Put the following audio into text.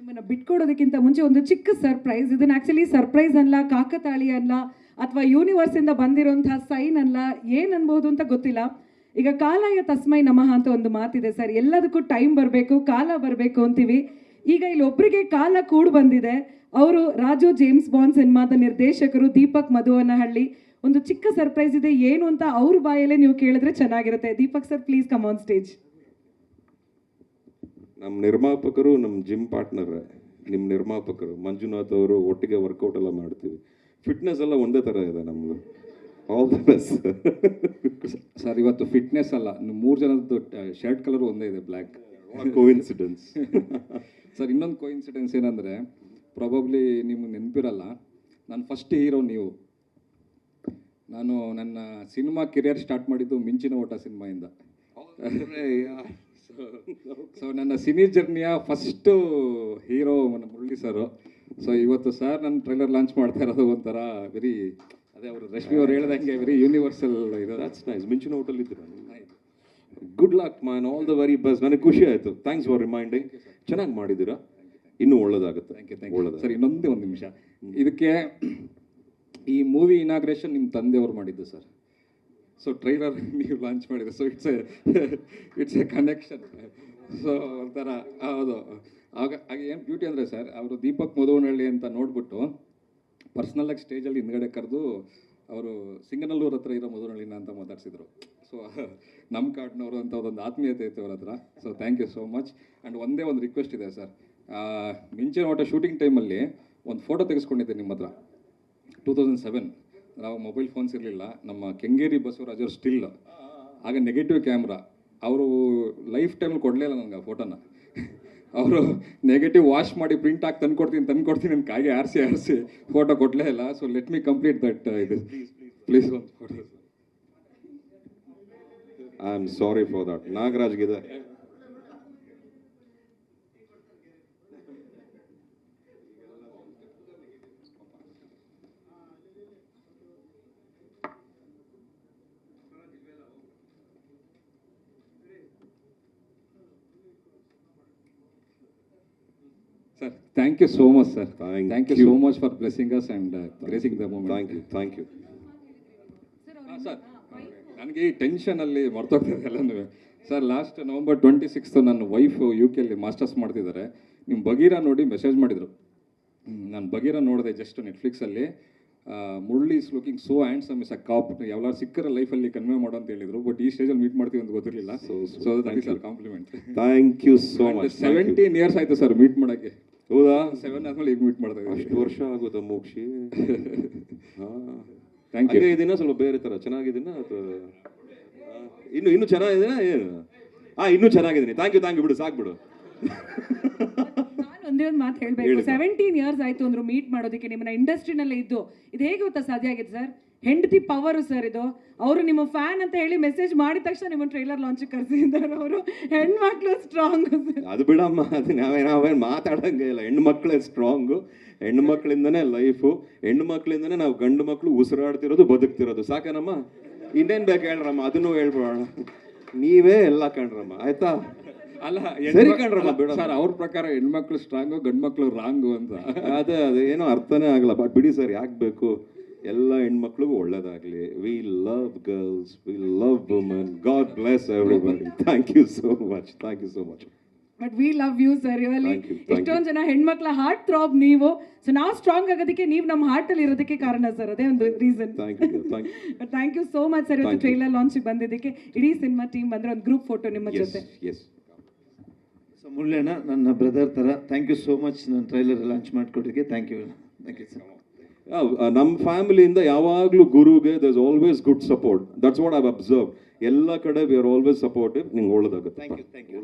ನಿಮ್ಮನ್ನ ಬಿಟ್ಕೊಡೋದಕ್ಕಿಂತ ಮುಂಚೆ ಒಂದು ಚಿಕ್ಕ ಸರ್ಪ್ರೈಸ್. ಇದನ್ನ ಆಕ್ಚುಲಿ ಸರ್ಪ್ರೈಸ್ ಅಲ್ಲ, ಕಾಕತಾಳಿ ಅಲ್ಲ, ಅಥವಾ ಯೂನಿವರ್ಸ್ ಇಂದ ಬಂದಿರುವಂತಹ ಸೈನ್ ಅಲ್ಲ, ಏನ್ ಅನ್ಬಹುದು ಅಂತ ಗೊತ್ತಿಲ್ಲ. ಈಗ ಕಾಲಯ ತಸ್ಮೈ ನಮಃ ಅಂತ ಒಂದು ಮಾತಿದೆ ಸರ್, ಎಲ್ಲದಕ್ಕೂ ಟೈಮ್ ಬರಬೇಕು, ಕಾಲ ಬರಬೇಕು ಅಂತೀವಿ. ಈಗ ಇಲ್ಲಿ ಒಬ್ಬರಿಗೆ ಕಾಲ ಕೂಡ್ ಬಂದಿದೆ. ಅವರು ರಾಜು ಜೇಮ್ಸ್ ಬಾಂಡ್ ಸಿನಿಮಾದ ನಿರ್ದೇಶಕರು ದೀಪಕ್ ಮಧುವನಹಳ್ಳಿ. ಒಂದು ಚಿಕ್ಕ ಸರ್ಪ್ರೈಸ್ ಇದೆ, ಏನು ಅಂತ ಅವ್ರ ಬಾಯಲ್ಲೇ ನೀವು ಕೇಳಿದ್ರೆ ಚೆನ್ನಾಗಿರುತ್ತೆ. Deepak sir, please come on stage. ನಮ್ಮ ನಿರ್ಮಾಪಕರು ನಮ್ಮ ಜಿಮ್ ಪಾರ್ಟ್ನರ್, ನಿಮ್ಮ ನಿರ್ಮಾಪಕರು ಮಂಜುನಾಥ್ ಅವರು, ಒಟ್ಟಿಗೆ ವರ್ಕೌಟ್ ಎಲ್ಲ ಮಾಡ್ತೀವಿ. ಫಿಟ್ನೆಸ್ ಎಲ್ಲ ಒಂದೇ ಥರ ಇದೆ ನಮ್ಮದು. All the best sir. ಇವತ್ತು ಫಿಟ್ನೆಸ್ ಅಲ್ಲ, ಮೂರು ಜನದ್ದು ಶರ್ಟ್ ಕಲರ್ ಒಂದೇ ಇದೆ, ಬ್ಲ್ಯಾಕ್. ಕೋಇನ್ಸಿಡೆನ್ಸ್ ಸರ್, ಇನ್ನೊಂದು ಕೋಇನ್ಸಿಡೆನ್ಸ್ ಏನಂದರೆ, ಪ್ರಾಬಬ್ಲಿ ನಿಮ್ಗೆ ನೆನಪಿರಲ್ಲ, ನನ್ನ ಫಸ್ಟ್ ಹೀರೋ ನೀವು. ನಾನು ನನ್ನ ಸಿನಿಮಾ ಕೆರಿಯರ್ ಸ್ಟಾರ್ಟ್ ಮಾಡಿದ್ದು ಮಿಂಚಿನ ಓಟ ಸಿನಿಮಾಯಿಂದ. ಸೊ ನನ್ನ ಸಿನಿ ಜರ್ನಿಯ ಫಸ್ಟು ಹೀರೋ ನನ್ನ ಮುರಳಿ ಸರು. ಸೊ ಇವತ್ತು ಸರ್ ನನ್ನ ಟ್ರೈಲರ್ ಲಾಂಚ್ ಮಾಡ್ತಾ ಇರೋದು ಒಂಥರ ವೆರಿ, ಅದೇ ಅವರು ರಶ್ಮಿ ಅವ್ರು ಹೇಳ್ದಂಗೆ ವೆರಿ ಯೂನಿವರ್ಸಲ್ ಇದು. That's nice. ಮಿಂಚಿನ ಹೋಟೆಲ್ ಇದ್ದೀರಾ? Good luck man, all the very best. ನನಗೆ ಖುಷಿ ಆಯಿತು. Thanks for reminding. ಚೆನ್ನಾಗಿ ಮಾಡಿದ್ದೀರಾ, ಇನ್ನೂ ಒಳ್ಳೇದಾಗುತ್ತೆ. ಒಳ್ಳೇದು ಸರ್. ಇನ್ನೊಂದೇ ಒಂದು ನಿಮಿಷ, ಇದಕ್ಕೆ ಈ ಮೂವಿ ಇನಾಗ್ರೇಷನ್ ನಿಮ್ಮ ತಂದೆಯವರು ಮಾಡಿದ್ದು ಸರ್. ಸೊ ಟ್ರೈಲರ್ ನೀವು ಲಾಂಚ್ ಮಾಡಿದ್ರೆ, so it's A connection. So ಒಂಥರ ಹೌದು. ಆಗ ಏನು ಬ್ಯೂಟಿ ಅಂದರೆ ಸರ್, ಅವರು ದೀಪಕ್ ಮಧುವನಹಳ್ಳಿ ಅಂತ ನೋಡ್ಬಿಟ್ಟು ಪರ್ಸ್ನಲ್ಲಾಗಿ ಸ್ಟೇಜಲ್ಲಿ ಹಿಂದ್ಗಡೆ ಕರೆದು ಅವರು ಸಿಂಗನಲ್ಲೂರು ಹತ್ರ ಇರೋ ಮಧುವನಹಳ್ಳಿನ ಅಂತ ಮಾತಾಡ್ಸಿದ್ರು. ಸೊ ನಮ್ಮ ಕಾಡ್ನವರು ಅಂತ ಒಂದು ಆತ್ಮೀಯತೆ ಇತ್ತು ಅವ್ರ ಹತ್ರ. So thank you so much. And ಒಂದೇ ಒಂದು ರಿಕ್ವೆಸ್ಟ್ ಇದೆ ಸರ್, ಮಿಂಚಿನ ಓಟ ಶೂಟಿಂಗ್ ಟೈಮಲ್ಲಿ ಒಂದು ಫೋಟೋ ತೆಗೆಸ್ಕೊಂಡಿದ್ದೆ ನಿಮ್ಮ ಹತ್ರ. 2007 ನಾವು ಮೊಬೈಲ್ ಫೋನ್ಸ್ ಇರಲಿಲ್ಲ. ನಮ್ಮ ಕೆಂಗೇರಿ ಬಸವರಾಜ್ ಅವ್ರು ಸ್ಟಿಲ್, ಆಗ ನೆಗೆಟಿವ್ ಕ್ಯಾಮ್ರಾ. ಅವರು ಲೈಫ್ ಟೈಮಲ್ಲಿ ಕೊಡಲಿಲ್ಲ ನನಗೆ ಆ ಫೋಟೋನ. ಅವರು ನೆಗೆಟಿವ್ ವಾಶ್ ಮಾಡಿ ಪ್ರಿಂಟ್ ಹಾಕಿ ತಂದ್ಕೊಡ್ತೀನಿ ನನ್ನ ಕಾಯಿಗೆ ಆರಿಸಿ ಫೋಟೋ ಕೊಡಲೇ ಇಲ್ಲ. So let me complete that. ಇದು ಪ್ಲೀಸ್ ಒಂದು photo. I am sorry for that. ನಾಗರಾಜ್ಗಿದೆ. Sir, thank you so much, sir. Thank you you so much for blessing us and gracing the moment. Thank you. Sir, ನನಗೆ ಈ ಟೆನ್ಷನಲ್ಲಿ ಮರ್ತೋಗ್ತದೆ ಎಲ್ಲನೂ. Sir, last November 26 ನನ್ನ wife UK masters ಮಾಡ್ತಿದ್ದಾರೆ. ನಿಮ್ಮ Bagheera ನೋಡಿ message ಮಾಡಿದರು. ನಾನು ಬಗೀರಾ ನೋಡಿದೆ ಜಸ್ಟ್ ನೆಟ್ಫ್ಲಿಕ್ಸಲ್ಲಿ. Murali is looking so handsome is a cop. ಯಾವ್ದಾರು ಸಿಕ್ಕರ ಲೈಫಲ್ಲಿ ಕನ್ವೆ ಮಾಡೋ ಅಂತ ಹೇಳಿದ್ರು. ಬಟ್ ಈ ಸ್ಟೇಜಲ್ಲಿ ಮೀಟ್ ಮಾಡ್ತೀವಿ ಅಂತ ಗೊತ್ತಿರಲಿಲ್ಲ. So that is compliment. Thank you so much. 17 years ಆಯಿತು ಸರ್ ಮೀಟ್ ಮಾಡೋಕ್ಕೆ. ಹೌದಾ? 7 ಆದ್ಮೇಲೆ ಈಗ ಮೀಟ್ ಮಾಡ್ತಾ ಇದ್ದೀವಿ. ಅಷ್ಟು ವರ್ಷ ಆಗುತ್ತಾ ಮೋಕ್ಷಿ? Thank you. ಇದನ್ನ ಸ್ವಲ್ಪ ಬೇರೆ ಥರ ಚೆನ್ನಾಗಿದ್ದೀನ ಅಥವಾ ಇನ್ನೂ ಚೆನ್ನಾಗಿದ್ದೀನ ಏನು? ಇನ್ನೂ ಚೆನ್ನಾಗಿದ್ದೀನಿ. ಥ್ಯಾಂಕ್ ಯು ಬಿಡು, ಸಾಕು ಬಿಡು. ಒಂದೇ ಒಂದು ಮಾತು ಹೇಳಬೇಕು. 17 years ಆಯ್ತು ಅಂದ್ರು ಮೀಟ್ ಮಾಡೋದಕ್ಕೆ. ನಿಮ್ಮನ್ನ ಇಂಡಸ್ಟ್ರಿನಲ್ಲೇ ಇದ್ದು ಇದು ಹೇಗೆ ಗೊತ್ತಾ ಸಾಧ್ಯ ಆಗಿದೆ ಸರ್? ಹೆಂಡತಿ ಪವರು ಸರ್ ಇದು. ಅವರು ನಿಮ್ಮ ಫ್ಯಾನ್ ಅಂತ ಹೇಳಿ ಮೆಸೇಜ್ ಮಾಡಿದ ತಕ್ಷಣ ನಿಮ್ಮ ಟ್ರೈಲರ್ ಲಾಂಚ್ ಕರೆಸಿದ್ದಾರೆ. ಅವರು ಹೆಣ್ಮಕ್ಳು ಸ್ಟ್ರಾಂಗ್. ಅದು ಬಿಡಮ್ಮ, ಅದು ನಾವೇನು ಮಾತಾಡಂಗೆ ಇಲ್ಲ. ಹೆಣ್ಮಕ್ಳೇ ಸ್ಟ್ರಾಂಗು. ಹೆಣ್ಮಕ್ಳಿಂದನೇ ಲೈಫು. ಹೆಣ್ಮಕ್ಳಿಂದನೇ ನಾವು ಗಂಡು ಮಕ್ಕಳು ಉಸಿರಾಡ್ತಿರೋದು, ಬದುಕ್ತಿರೋದು. ಸಾಕೇನಮ್ಮ? ಇನ್ನೇನು ಬೇಕು ಹೇಳ್ರಮ್ಮ? ಅದನ್ನು ಹೇಳ್ಬೇಡ, ನೀವೇ ಎಲ್ಲ ಕಣ್ರಮ್ಮ. ಆಯ್ತಾ? ಅಲ್ಲ ಸರಿ ಕಣ್ರಲ್ಲ ಬಿಡ ಸರ್. ಅವ್ರ ಪ್ರಕಾರ ಹೆಣ್ಮಕ್ಳು ಸ್ಟ್ರಾಂಗು, ಗಂಡು ಮಕ್ಳು ರಾಂಗು ಅಂತ. ಅದೇ ಏನೋ ಅರ್ಥನೇ ಆಗಲ್ಲ. ಬಟ್ ಬಿಡಿ ಸರ್, ಯಾಕೆ ಬೇಕು? ಎಲ್ಲ ಹೆಣ್ಮಕ್ಳಿಗೂ ಒಳ್ಳೇದಾಗಲಿ. We love girls, we love women. God bless everybody. Thank you so much. But we love you sir. Really ಎಷ್ಟೊಂದು ಜನ ಹೆಣ್ಮಕ್ಳ ಹಾರ್ಟ್ ಥ್ರಾಬ್ ನೀವು. ಸೊ ನಾವು ಸ್ಟ್ರಾಂಗ್ ಆಗೋದಕ್ಕೆ ನೀವು ನಮ್ಮ ಹಾರ್ಟಲ್ಲಿ ಇರೋದಕ್ಕೆ ಕಾರಣ ಸರ್. ಅದೇ ಒಂದು reason. Thank you so much sir. ಇವತ್ತು ಟ್ರೈಲರ್ ಲಾಂಚಿಗೆ ಬಂದಿದ್ದಕ್ಕೆ ಇಡೀ ಸಿನಿಮಾ ಟೀಮ್ ಬಂದ್ರೆ ಒಂದು ಗ್ರೂಪ್ ಫೋಟೋ ನಿಮ್ಮ ಜೊತೆ. ಸೊ ಮುರಳಿಯಣ್ಣ ನನ್ನ ಬ್ರದರ್ ಥರ. ಥ್ಯಾಂಕ್ ಯು ಸೋ ಮಚ್ ನನ್ನ ಟ್ರೈಲರ್ ಲಾಂಚ್ ಮಾಡಿಕೊಟ್ಟಿಗೆ. Thank you sir. ನಮ್ಮ ಫ್ಯಾಮಿಲಿಯಿಂದ ಯಾವಾಗಲೂ ಗುರುಗೆ there is always good support. That's what I have observe. ಎಲ್ಲ ಕಡೆ ವಿ ಆರ್ ಆಲ್ವೇಸ್ ಸಪೋರ್ಟಿವ್. ನಿಂಗೆ ಒಳ್ಳೇದಾಗುತ್ತೆ. Thank you.